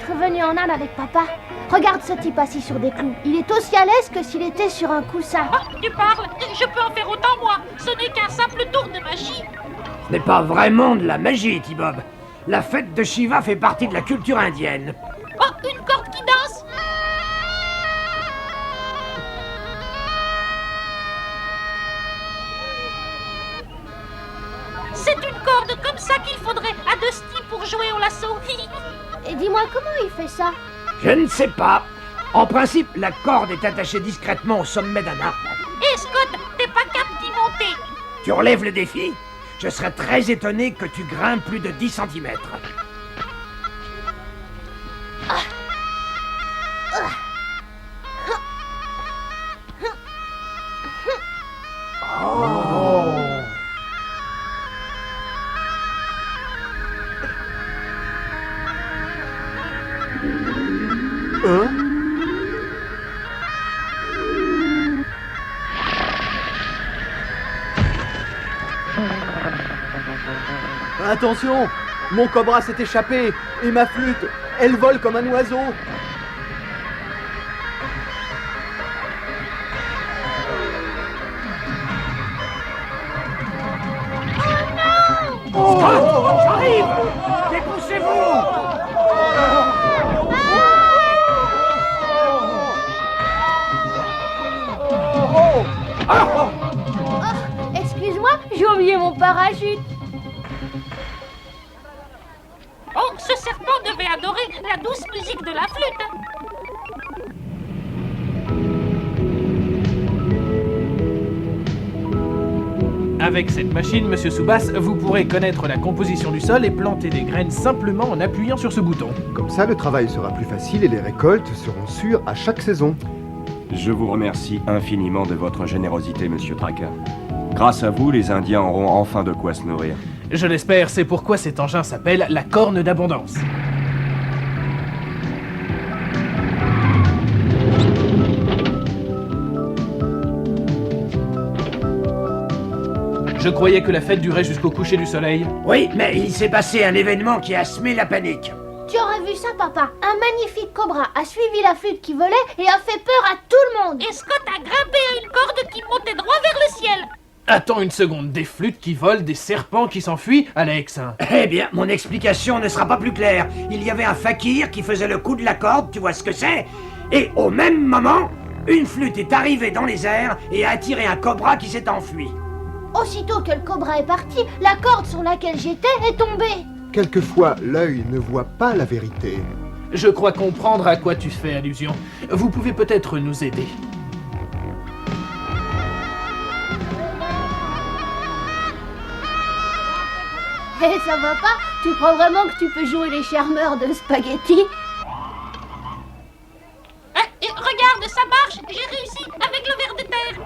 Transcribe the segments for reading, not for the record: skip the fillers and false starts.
être venu en Inde avec papa. Regarde ce type assis sur des clous. Il est aussi à l'aise que s'il était sur un coussin. Ah, tu parles? Je peux en faire autant, moi. Ce n'est qu'un simple tour de magie. Ce n'est pas vraiment de la magie, T-Bob. La fête de Shiva fait partie de la culture indienne. Oh, une corde qui danse. C'est une corde comme ça qu'il faudrait à Dusty pour jouer au lasso. Et dis-moi, comment il fait ça? Je ne sais pas. En principe, la corde est attachée discrètement au sommet d'un arbre. Hé, Scott, t'es pas cap d'y monter. Tu relèves le défi? Je serais très étonné que tu grimpes plus de 10 cm. Attention! Mon cobra s'est échappé! Et ma flûte, elle vole comme un oiseau! Oh, j'arrive! Dépoussez-vous! Excuse-moi, j'ai oublié mon parachute. Oh, ce serpent devait adorer la douce musique de la flûte. Avec cette machine, Monsieur Soubas, vous pourrez connaître la composition du sol et planter des graines simplement en appuyant sur ce bouton. Comme ça, le travail sera plus facile et les récoltes seront sûres à chaque saison. Je vous remercie infiniment de votre générosité, Monsieur Tracker. Grâce à vous, les Indiens auront enfin de quoi se nourrir. Je l'espère, c'est pourquoi cet engin s'appelle la corne d'abondance. Je croyais que la fête durait jusqu'au coucher du soleil. Oui, mais il s'est passé un événement qui a semé la panique. Tu aurais vu ça, papa. Un magnifique cobra a suivi la flûte qui volait et a fait peur à tout le monde. Et Scott a grimpé à une corde qui montait droit vers le ciel. Attends une seconde, des flûtes qui volent, des serpents qui s'enfuient, Alex. Eh bien, mon explication ne sera pas plus claire. Il y avait un fakir qui faisait le coup de la corde, tu vois ce que c'est? Et au même moment, une flûte est arrivée dans les airs et a attiré un cobra qui s'est enfui. Aussitôt que le cobra est parti, la corde sur laquelle j'étais est tombée. Quelquefois, l'œil ne voit pas la vérité. Je crois comprendre à quoi tu fais allusion. Vous pouvez peut-être nous aider. Eh, ça va pas? Tu crois vraiment que tu peux jouer les charmeurs de spaghetti? Et regarde, ça marche. J'ai réussi avec le ver de terre.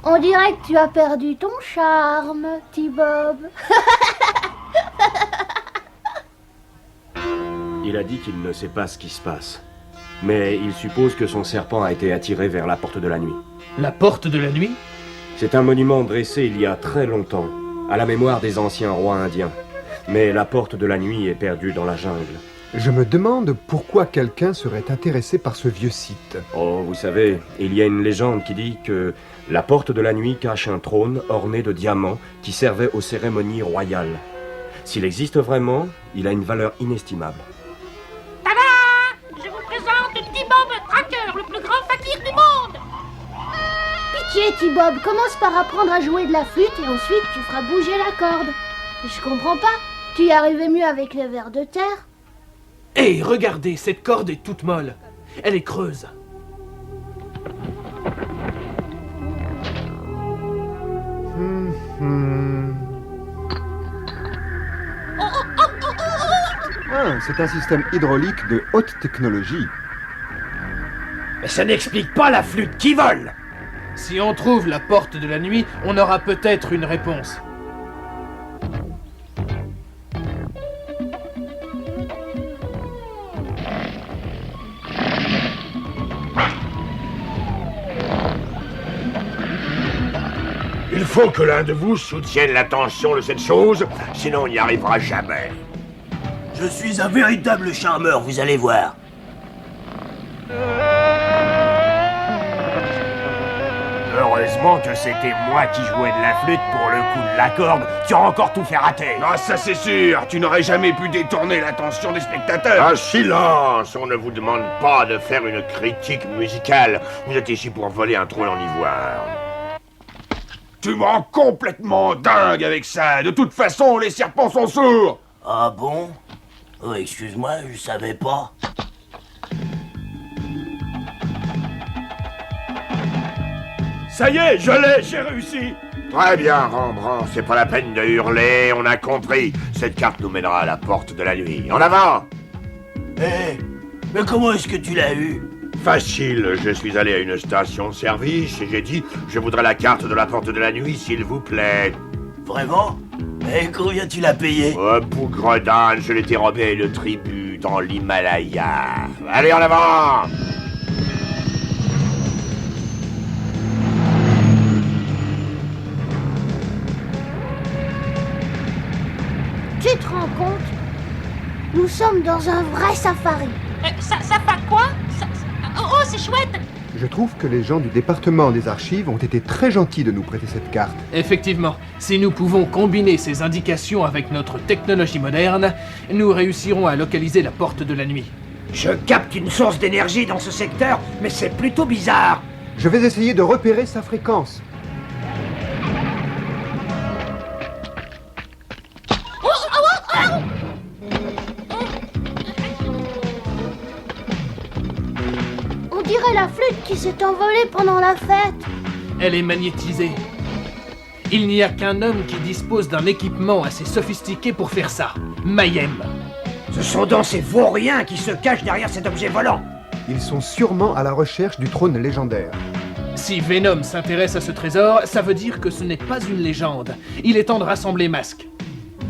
On dirait que tu as perdu ton charme, T-Bob. Il a dit qu'il ne sait pas ce qui se passe. Mais il suppose que son serpent a été attiré vers la porte de la nuit. La porte de la nuit? C'est un monument dressé il y a très longtemps, à la mémoire des anciens rois indiens. Mais la porte de la nuit est perdue dans la jungle. Je me demande pourquoi quelqu'un serait intéressé par ce vieux site. Oh, vous savez, il y a une légende qui dit que la porte de la nuit cache un trône orné de diamants qui servait aux cérémonies royales. S'il existe vraiment, il a une valeur inestimable. Tada! Je vous présente T-Bob Tracker, le plus grand fakir du monde. Pitié, T-Bob, commence par apprendre à jouer de la flûte et ensuite tu feras bouger la corde. Je comprends pas. Tu y arrivais mieux avec les vers de terre. Hé, regardez, cette corde est toute molle. Elle est creuse. Ah, c'est un système hydraulique de haute technologie. Mais ça n'explique pas la flûte qui vole. Si on trouve la porte de la nuit, on aura peut-être une réponse. Il faut que l'un de vous soutienne l'attention de cette chose, sinon on n'y arrivera jamais. Je suis un véritable charmeur, vous allez voir. Heureusement que c'était moi qui jouais de la flûte pour le coup de la corde. Tu as encore tout fait rater. Ah, ça c'est sûr. Tu n'aurais jamais pu détourner l'attention des spectateurs. Ah, silence! On ne vous demande pas de faire une critique musicale. Vous êtes ici pour voler un trône en ivoire. Tu me rends complètement dingue avec ça. De toute façon, les serpents sont sourds. Ah bon? Oh, excuse-moi, je savais pas. Ça y est, je l'ai, j'ai réussi. Très bien, Rembrandt. C'est pas la peine de hurler, on a compris. Cette carte nous mènera à la porte de la nuit. En avant! Hé, mais comment est-ce que tu l'as eu? Facile, je suis allé à une station-service et j'ai dit « Je voudrais la carte de la porte de la nuit, s'il vous plaît. » Vraiment? Et combien tu l'as payé? Oh, bougre d'âne, je l'ai dérobé le tribut dans l'Himalaya. Allez, en avant! Tu te rends compte? Nous sommes dans un vrai safari. Ça fait quoi? Oh, c'est chouette! Je trouve que les gens du département des archives ont été très gentils de nous prêter cette carte. Effectivement, si nous pouvons combiner ces indications avec notre technologie moderne, nous réussirons à localiser la porte de la nuit. Je capte une source d'énergie dans ce secteur, mais c'est plutôt bizarre. Je vais essayer de repérer sa fréquence. On dirait la flûte qui s'est envolée pendant la fête. Elle est magnétisée. Il n'y a qu'un homme qui dispose d'un équipement assez sophistiqué pour faire ça. Mayhem. Ce sont donc ces vauriens qui se cachent derrière cet objet volant. Ils sont sûrement à la recherche du trône légendaire. Si Venom s'intéresse à ce trésor, ça veut dire que ce n'est pas une légende. Il est temps de rassembler Masque.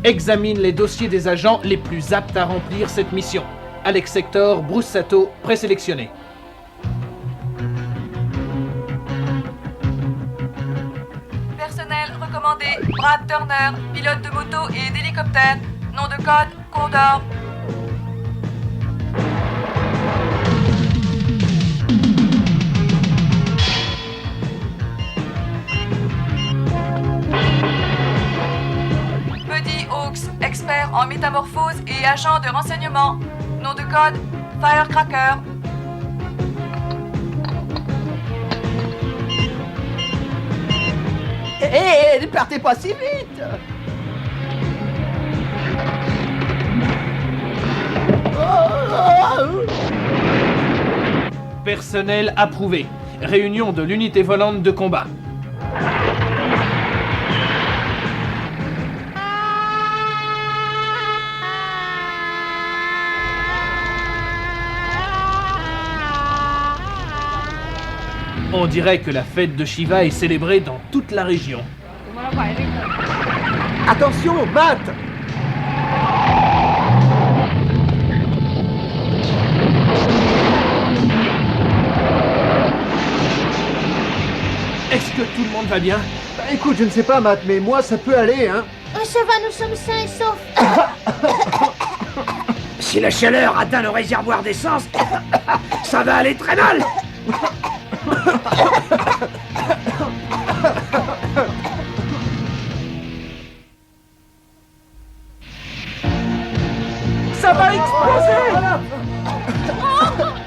Examine les dossiers des agents les plus aptes à remplir cette mission. Alex Sector, Bruce Sato, présélectionné. Personnel recommandé, Brad Turner, pilote de moto et d'hélicoptère. Nom de code, Condor. Buddy Hawks, expert en métamorphose et agent de renseignement. Nom de code, Firecracker. Hé, ne partez pas si vite! Personnel approuvé. Réunion de l'unité volante de combat. On dirait que la fête de Shiva est célébrée dans toute la région. Attention, Matt! Est-ce que tout le monde va bien? Bah écoute, je ne sais pas, Matt, mais moi ça peut aller, hein. Ça va, nous sommes sains et saufs. Si la chaleur atteint le réservoir d'essence, ça va aller très mal. Ça va exploser!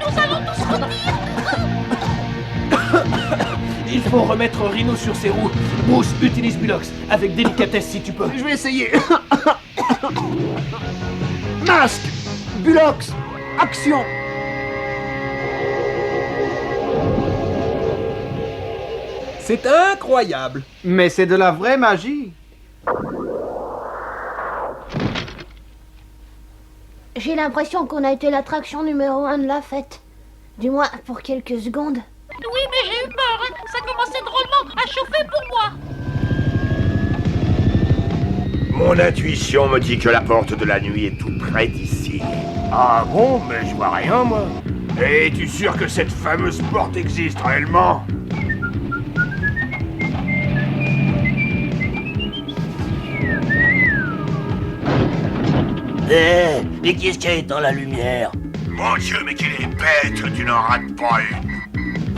Nous allons tous retenir. Il faut remettre Rhino sur ses roues. Bruce, utilise Bulox, avec délicatesse si tu peux. Je vais essayer. Masque! Bulox! Action! C'est incroyable! Mais c'est de la vraie magie! J'ai l'impression qu'on a été l'attraction numéro 1 de la fête. Du moins, pour quelques secondes. Oui, mais j'ai eu peur, hein. Ça commençait drôlement à chauffer pour moi. Mon intuition me dit que la porte de la nuit est tout près d'ici. Ah bon, mais je vois rien, moi. Et es-tu sûr que cette fameuse porte existe réellement? Mais qui est-ce qui a éteint la lumière? Mon Dieu, mais qu'il est bête, tu n'en rates pas une.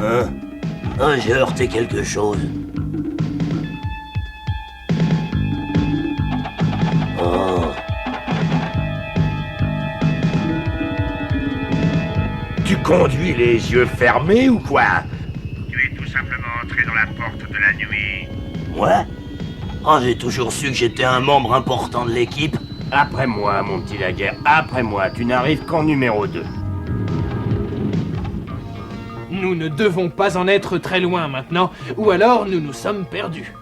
Hein? Ah, j'ai heurté quelque chose. Oh. Tu conduis les yeux fermés ou quoi? Tu es tout simplement entré dans la porte de la nuit. Ouais? Oh, j'ai toujours su que j'étais un membre important de l'équipe. Après moi, mon petit Daguerre, après moi, tu n'arrives qu'en numéro 2. Nous ne devons pas en être très loin maintenant, ou alors nous nous sommes perdus.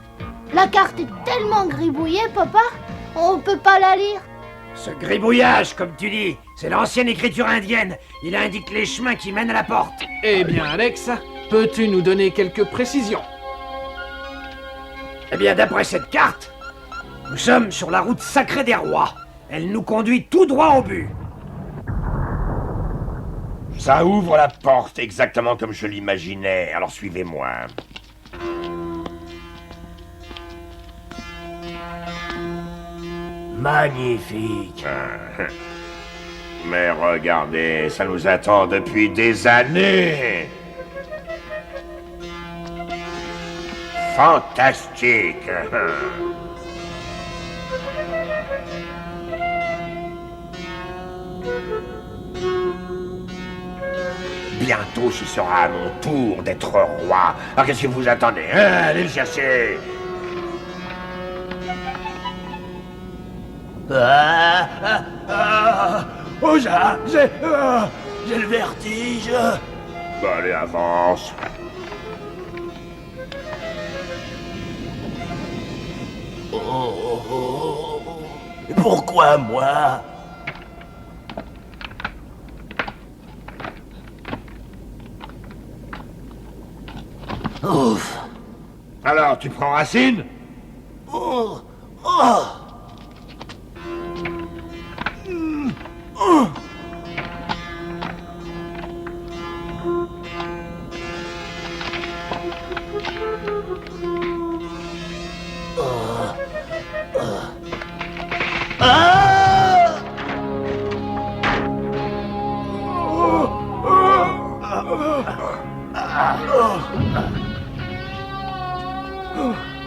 La carte est tellement gribouillée, papa, on peut pas la lire. Ce gribouillage, comme tu dis, c'est l'ancienne écriture indienne. Il indique les chemins qui mènent à la porte. Eh bien, Alex, peux-tu nous donner quelques précisions? Eh bien, d'après cette carte, nous sommes sur la route sacrée des rois. Elle nous conduit tout droit au but. Ça ouvre la porte exactement comme je l'imaginais, alors suivez-moi. Magnifique. Mais regardez, ça nous attend depuis des années. Fantastique. Bientôt, ce sera à mon tour d'être roi. Alors qu'est-ce que vous attendez, hein? Allez le chercher. Oh, j'ai le vertige. Bon, allez, avance. Oh. Pourquoi moi? Ouf. Alors, tu prends racine? Oh.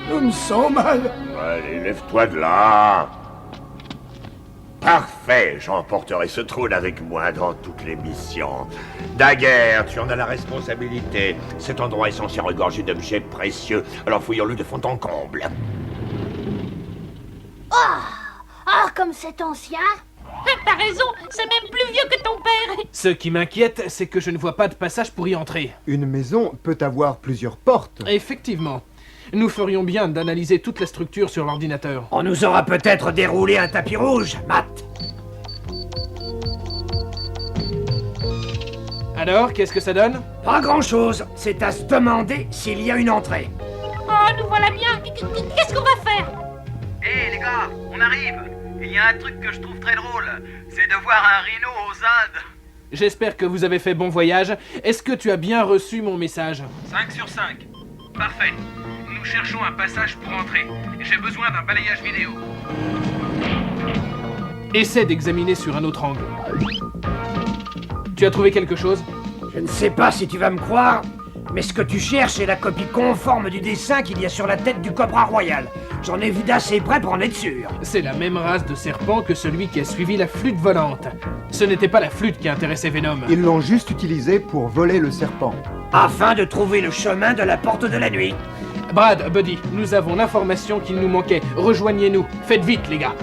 Je me sens mal. Allez, lève-toi de là. Parfait, j'emporterai ce trône avec moi dans toutes les missions. Daguerre, tu en as la responsabilité. Cet endroit est censé regorger d'objets précieux, alors fouillons-le de fond en comble. Comme c'est ancien. T'as raison, c'est même plus vieux que ton père. Ce qui m'inquiète, c'est que je ne vois pas de passage pour y entrer. Une maison peut avoir plusieurs portes. Effectivement. Nous ferions bien d'analyser toute la structure sur l'ordinateur. On nous aura peut-être déroulé un tapis rouge, Matt. Alors, qu'est-ce que ça donne? Pas grand-chose. C'est à se demander s'il y a une entrée. Oh, nous voilà bien. Qu'est-ce qu'on va faire? Hé les gars, on arrive. Il y a un truc que je trouve très drôle, c'est de voir un rhino aux Indes. J'espère que vous avez fait bon voyage. Est-ce que tu as bien reçu mon message? 5 sur 5. Parfait. Nous cherchons un passage pour entrer. J'ai besoin d'un balayage vidéo. Essaie d'examiner sur un autre angle. Tu as trouvé quelque chose? Je ne sais pas si tu vas me croire, mais ce que tu cherches est la copie conforme du dessin qu'il y a sur la tête du cobra royal. J'en ai vu d'assez près pour en être sûr. C'est la même race de serpent que celui qui a suivi la flûte volante. Ce n'était pas la flûte qui intéressait Venom. Ils l'ont juste utilisé pour voler le serpent. Afin de trouver le chemin de la porte de la nuit. Brad, Buddy, nous avons l'information qu'il nous manquait. Rejoignez-nous. Faites vite, les gars.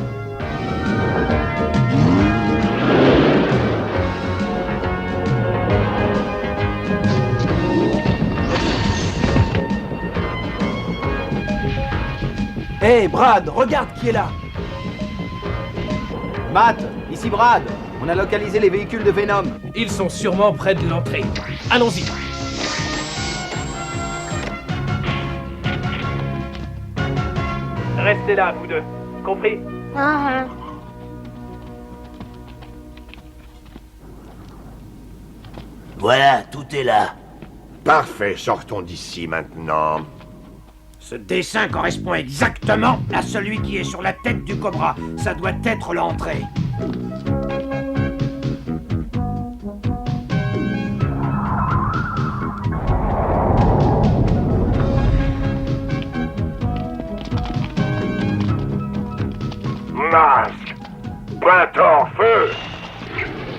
Hé, Brad, regarde qui est là. Matt, ici Brad. On a localisé les véhicules de Venom. Ils sont sûrement près de l'entrée. Allons-y. Restez là, vous deux. Compris? Voilà, tout est là. Parfait, sortons d'ici maintenant. Ce dessin correspond exactement à celui qui est sur la tête du cobra. Ça doit être l'entrée.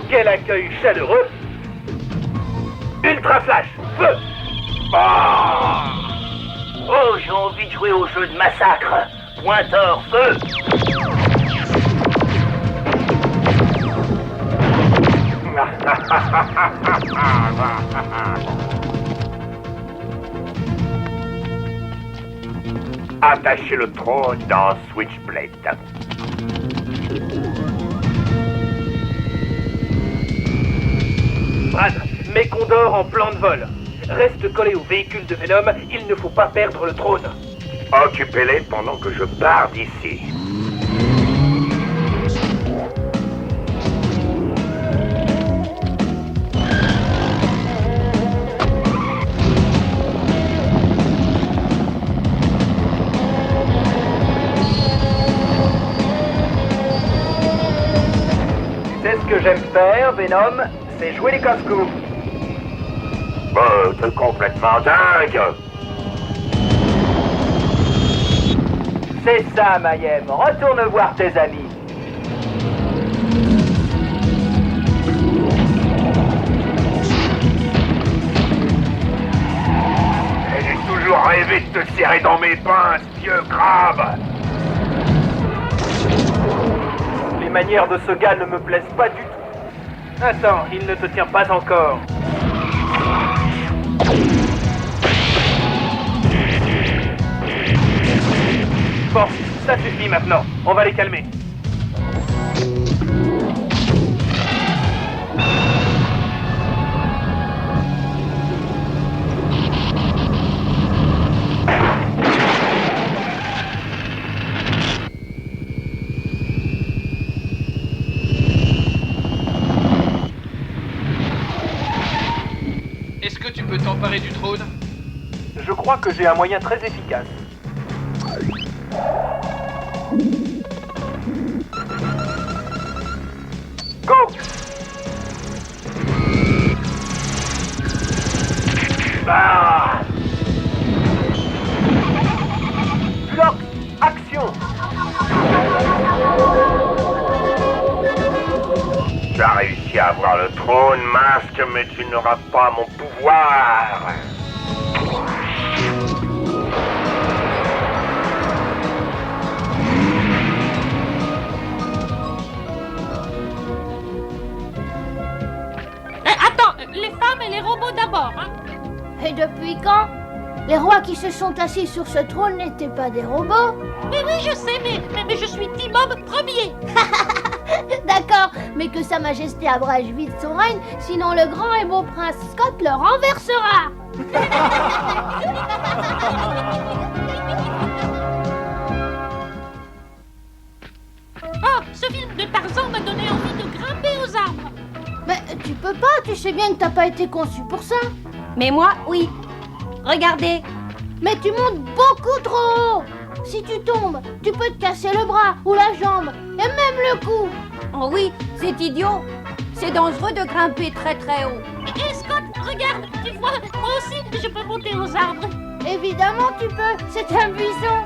Quel accueil chaleureux! Ultra flash, feu! Oh, j'ai envie de jouer au jeu de massacre. Pointeur, feu! Attachez le trône dans Switchblade. Brad, mets Condor en plan de vol. Reste collé au véhicule de Venom, il ne faut pas perdre le trône. Occupez-les pendant que je pars d'ici. C'est ce que j'aime faire, Venom, c'est jouer les casse-coups. T'es complètement dingue. C'est ça, Mayhem, retourne voir tes amis. J'ai toujours rêvé de te serrer dans mes pinces, vieux crabe. Les manières de ce gars ne me plaisent pas du tout. Attends, il ne te tient pas encore. Bon, ça suffit maintenant. On va les calmer. Est-ce que tu peux t'emparer du trône? Je crois que j'ai un moyen très efficace. Go! Ah! Flox, action! Tu as réussi à avoir le trône, Masque, mais tu n'auras pas mon pouvoir. Attends, les femmes et les robots d'abord, hein. Et depuis quand? Les rois qui se sont assis sur ce trône n'étaient pas des robots? Mais oui, je sais, mais je suis T-Bob premier. D'accord, mais que Sa Majesté abrège vite son règne, sinon le grand et beau prince Scott le renversera. Oh, ce film de Tarzan m'a donné envie de grimper aux arbres. Mais tu peux pas, tu sais bien que t'as pas été conçu pour ça. Mais moi, oui. Regardez. Mais tu montes beaucoup trop haut. Si tu tombes, tu peux te casser le bras ou la jambe, et même le cou. Oh oui, c'est idiot. C'est dangereux de grimper très très haut. Et Scott, regarde, tu vois, moi aussi, je peux monter aux arbres. Évidemment tu peux, c'est un buisson.